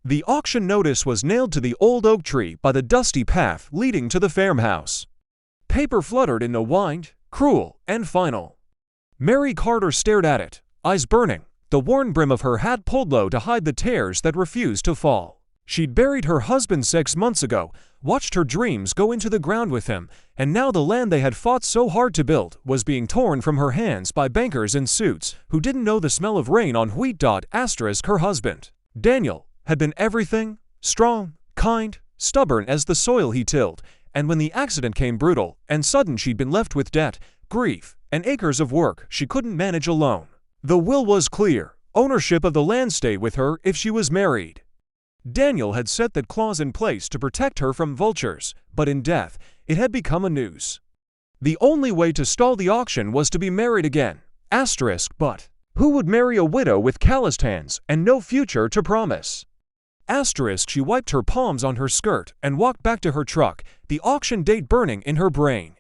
The auction notice was nailed to the old oak tree by the dusty path leading to the farmhouse. Paper fluttered in a wind, cruel and final. Mary Carter stared at it, eyes burning, the worn brim of her hat pulled low to hide the tears that refused to fall. She'd buried her husband 6 months ago, watched her dreams go into the ground with him, and now the land they had fought so hard to build was being torn from her hands by bankers in suits who didn't know the smell of rain on wheat. Her husband, Daniel, had been everything, strong, kind, stubborn as the soil he tilled, and when the accident came brutal and sudden, she'd been left with debt, grief, and acres of work she couldn't manage alone. The will was clear. Ownership of the land stayed with her if she was married. Daniel had set that clause in place to protect her from vultures, but in death, it had become a noose. The only way to stall the auction was to be married again. But who would marry a widow with calloused hands and no future to promise? She wiped her palms on her skirt and walked back to her truck, the auction date burning in her brain.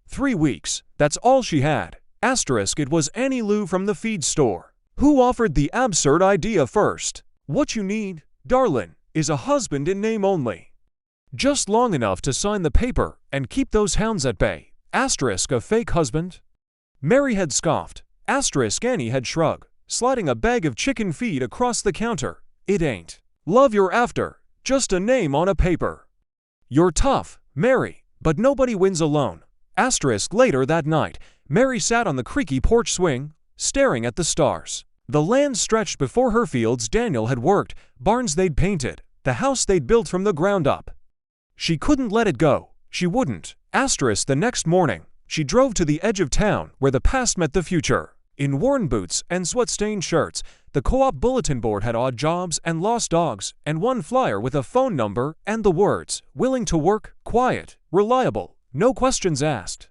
3 weeks, that's all she had. It was Annie Lou from the feed store. Who offered the absurd idea first? What you need, darlin', is a husband in name only. Just long enough to sign the paper and keep those hounds at bay. A fake husband? Mary had scoffed. Annie had shrugged, sliding a bag of chicken feed across the counter. It ain't love you're after, just a name on a paper. You're tough, Mary, but nobody wins alone. Later that night, Mary sat on the creaky porch swing, staring at the stars. The land stretched before her, fields Daniel had worked, barns they'd painted, the house they'd built from the ground up. She couldn't let it go. She wouldn't. The next morning, she drove to the edge of town where the past met the future. In worn boots and sweat-stained shirts, the co-op bulletin board had odd jobs and lost dogs, and one flyer with a phone number and the words, willing to work, quiet, reliable, no questions asked.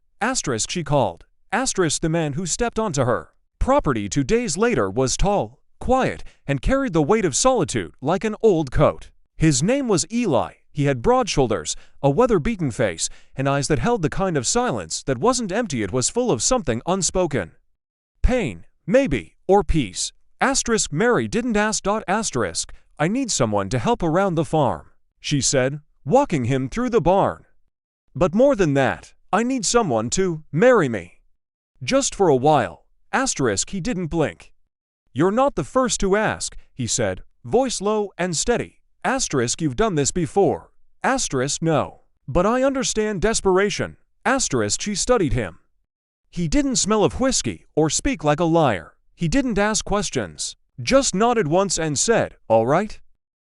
She called. The man who stepped onto her property 2 days later was tall, quiet, and carried the weight of solitude like an old coat. His name was Eli. He had broad shoulders, a weather-beaten face, and eyes that held the kind of silence that wasn't empty, it was full of something unspoken. Pain, maybe, or peace. Mary didn't ask. I need someone to help around the farm, she said, walking him through the barn. But more than that, I need someone to marry me. Just for a while. He didn't blink. You're not the first to ask, he said, voice low and steady. You've done this before. No. But I understand desperation. She studied him. He didn't smell of whiskey or speak like a liar. He didn't ask questions. Just nodded once and said, all right.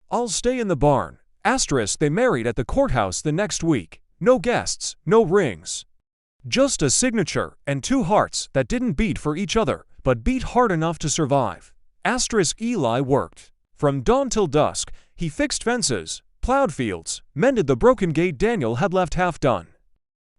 I'll stay in the barn. They married at the courthouse the next week. No guests, no rings. Just a signature and 2 hearts that didn't beat for each other, but beat hard enough to survive. Eli worked. From dawn till dusk, he fixed fences, plowed fields, mended the broken gate Daniel had left half done.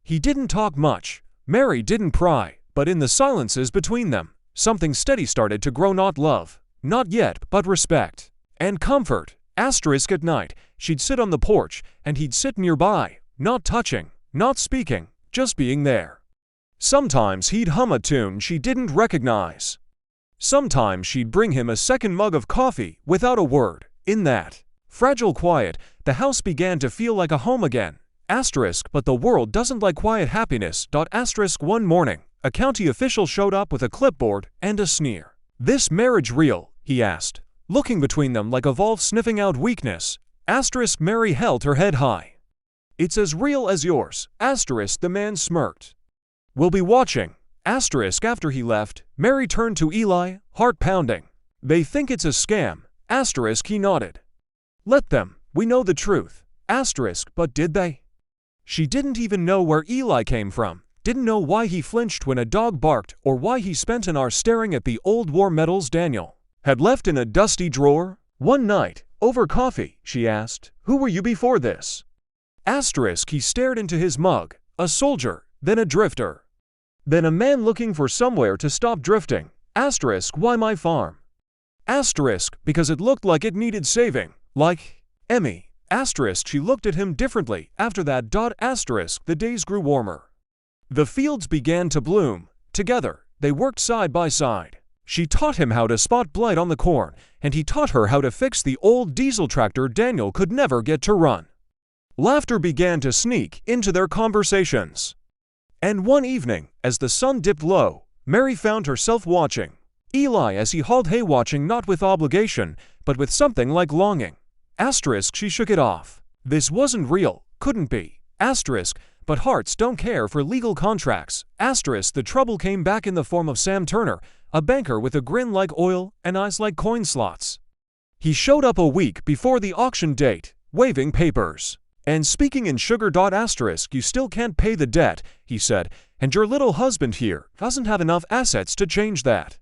He didn't talk much. Mary didn't pry, but in the silences between them, something steady started to grow, not love, not yet, but respect. And comfort. At night, she'd sit on the porch, and he'd sit nearby, not touching, not speaking, just being there. Sometimes he'd hum a tune she didn't recognize. Sometimes she'd bring him a second mug of coffee without a word. In that fragile quiet, the house began to feel like a home again. But the world doesn't like quiet happiness. One morning, a county official showed up with a clipboard and a sneer. This marriage real? He asked, looking between them like a wolf sniffing out weakness. Mary held her head high. It's as real as yours. The man smirked. We'll be watching. After he left, Mary turned to Eli, heart pounding. They think it's a scam. He nodded. Let them. We know the truth. But did they? She didn't even know where Eli came from, didn't know why he flinched when a dog barked or why he spent an hour staring at the old war medals Daniel had left in a dusty drawer. One night, over coffee, she asked, who were you before this? He stared into his mug. A soldier, then a drifter. Then a man looking for somewhere to stop drifting. Why my farm? Because it looked like it needed saving. Like Emmy. She looked at him differently after that. The days grew warmer. The fields began to bloom. Together, they worked side by side. She taught him how to spot blight on the corn, and he taught her how to fix the old diesel tractor Daniel could never get to run. Laughter began to sneak into their conversations. And one evening, as the sun dipped low, Mary found herself watching Eli as he hauled hay, watching not with obligation, but with something like longing. She shook it off. This wasn't real, couldn't be. But hearts don't care for legal contracts. The trouble came back in the form of Sam Turner, a banker with a grin like oil and eyes like coin slots. He showed up a week before the auction date, waving papers and speaking in sugar. You still can't pay the debt, he said, and your little husband here doesn't have enough assets to change that.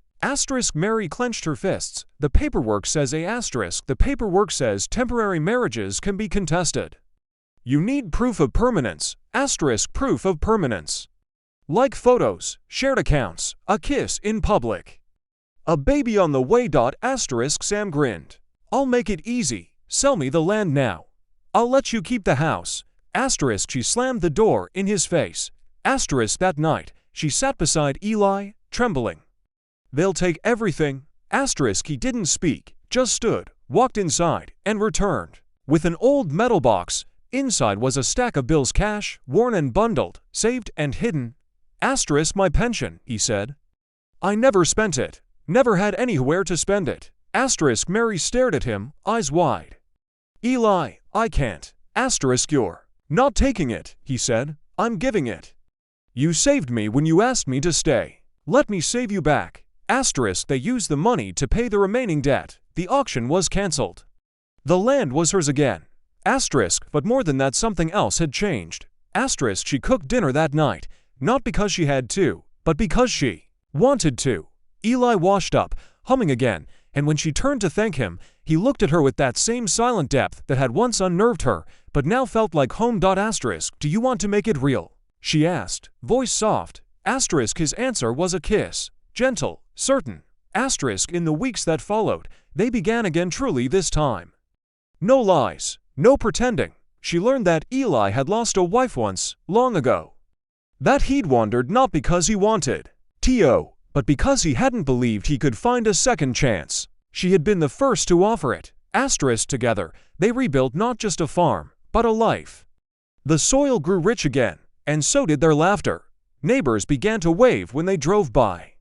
Mary clenched her fists. The paperwork says the paperwork says temporary marriages can be contested. You need proof of permanence, proof of permanence. Like photos, shared accounts, a kiss in public. A baby on the way. Sam grinned. I'll make it easy, sell me the land now. I'll let you keep the house. She slammed the door in his face. That night, she sat beside Eli, trembling. They'll take everything. He didn't speak, just stood, walked inside, and returned with an old metal box. Inside was a stack of bills, cash, worn and bundled, saved and hidden. My pension, he said. I never spent it. Never had anywhere to spend it. Mary stared at him, eyes wide. Eli, I can't. You're not taking it, he said. I'm giving it. You saved me when you asked me to stay. Let me save you back. They used the money to pay the remaining debt. The auction was cancelled. The land was hers again. But more than that, something else had changed. She cooked dinner that night, not because she had to, but because she wanted to. Eli washed up, humming again, and when she turned to thank him, he looked at her with that same silent depth that had once unnerved her, but now felt like home. Do you want to make it real? She asked, voice soft. His answer was a kiss, gentle, certain. In the weeks that followed, they began again, truly this time. No lies. No pretending. She learned that Eli had lost a wife once, long ago. That he'd wandered not because he wanted to, but because he hadn't believed he could find a second chance. She had been the first to offer it. Together, they rebuilt not just a farm, but a life. The soil grew rich again, and so did their laughter. Neighbors began to wave when they drove by.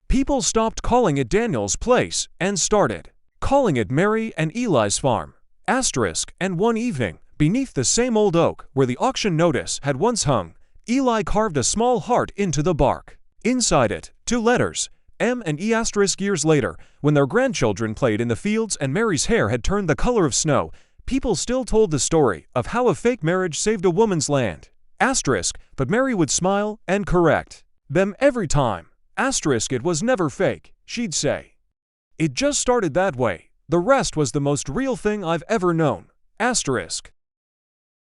People stopped calling it Daniel's place and started calling it Mary and Eli's farm. And one evening, beneath the same old oak where the auction notice had once hung, Eli carved a small heart into the bark. Inside it, 2 letters, M and E. Years later, when their grandchildren played in the fields and Mary's hair had turned the color of snow, people still told the story of how a fake marriage saved a woman's land. But Mary would smile and correct them every time. It was never fake, she'd say. It just started that way. The rest was the most real thing I've ever known.